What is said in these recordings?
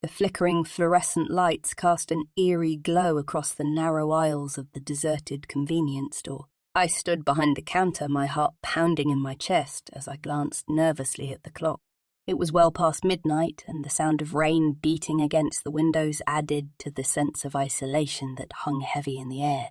The flickering fluorescent lights cast an eerie glow across the narrow aisles of the deserted convenience store. I stood behind the counter, my heart pounding in my chest as I glanced nervously at the clock. It was well past midnight, and the sound of rain beating against the windows added to the sense of isolation that hung heavy in the air.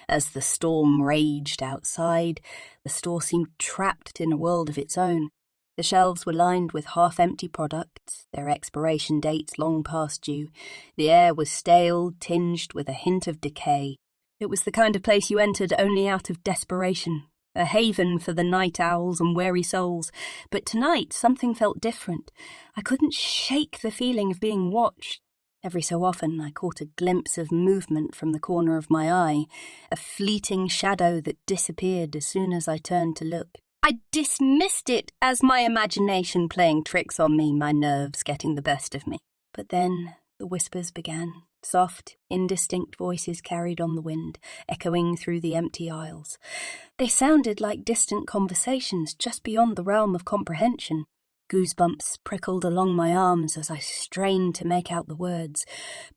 As the storm raged outside, the store seemed trapped in a world of its own. The shelves were lined with half-empty products, their expiration dates long past due. The air was stale, tinged with a hint of decay. It was the kind of place you entered only out of desperation, a haven for the night owls and weary souls. But tonight something felt different. I couldn't shake the feeling of being watched. Every so often I caught a glimpse of movement from the corner of my eye, a fleeting shadow that disappeared as soon as I turned to look. I dismissed it as my imagination playing tricks on me, my nerves getting the best of me. But then the whispers began. Soft, indistinct voices carried on the wind, echoing through the empty aisles. They sounded like distant conversations just beyond the realm of comprehension. Goosebumps prickled along my arms as I strained to make out the words.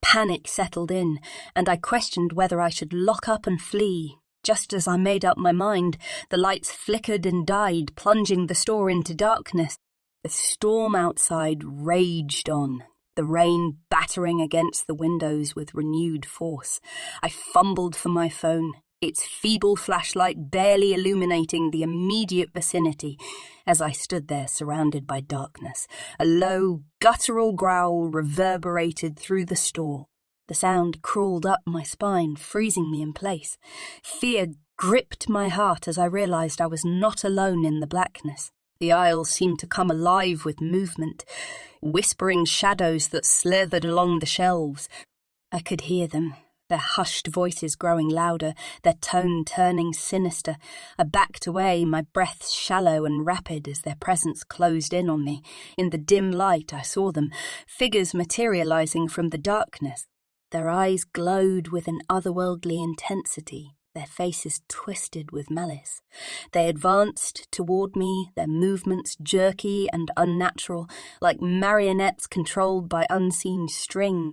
Panic settled in, and I questioned whether I should lock up and flee. Just as I made up my mind, the lights flickered and died, plunging the store into darkness. The storm outside raged on, the rain battering against the windows with renewed force. I fumbled for my phone, its feeble flashlight barely illuminating the immediate vicinity as I stood there surrounded by darkness. A low, guttural growl reverberated through the store. The sound crawled up my spine, freezing me in place. Fear gripped my heart as I realized I was not alone in the blackness. The aisles seemed to come alive with movement, whispering shadows that slithered along the shelves. I could hear them, their hushed voices growing louder, their tone turning sinister. I backed away, my breaths shallow and rapid as their presence closed in on me. In the dim light I saw them, figures materializing from the darkness. Their eyes glowed with an otherworldly intensity, their faces twisted with malice. They advanced toward me, their movements jerky and unnatural, like marionettes controlled by unseen string.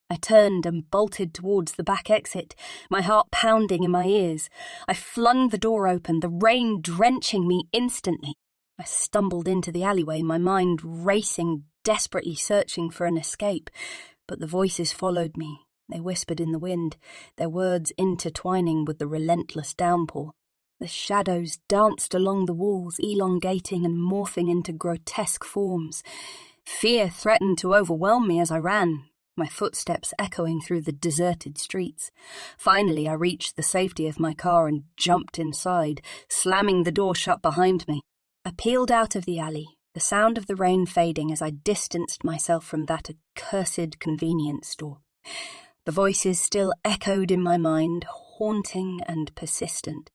I turned and bolted towards the back exit, my heart pounding in my ears. I flung the door open, the rain drenching me instantly. I stumbled into the alleyway, my mind racing, desperately searching for an escape. But the voices followed me. They whispered in the wind, their words intertwining with the relentless downpour. The shadows danced along the walls, elongating and morphing into grotesque forms. Fear threatened to overwhelm me as I ran, my footsteps echoing through the deserted streets. Finally, I reached the safety of my car and jumped inside, slamming the door shut behind me. I peeled out of the alley, the sound of the rain fading as I distanced myself from that accursed convenience store. The voices still echoed in my mind, haunting and persistent.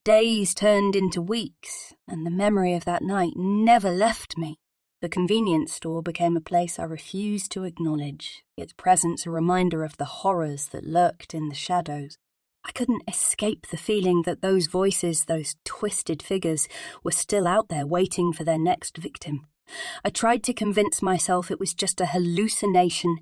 Days turned into weeks, and the memory of that night never left me. The convenience store became a place I refused to acknowledge, its presence a reminder of the horrors that lurked in the shadows. I couldn't escape the feeling that those voices, those twisted figures, were still out there waiting for their next victim. I tried to convince myself it was just a hallucination,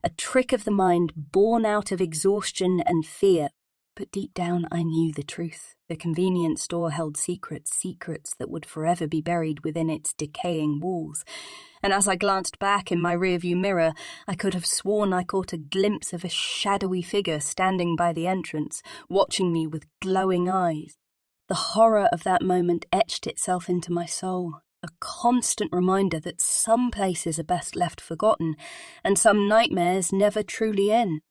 a trick of the mind born out of exhaustion and fear. But deep down I knew the truth. The convenience store held secrets that would forever be buried within its decaying walls. And as I glanced back in my rearview mirror, I could have sworn I caught a glimpse of a shadowy figure standing by the entrance, watching me with glowing eyes. The horror of that moment etched itself into my soul. A constant reminder that some places are best left forgotten, and some nightmares never truly end.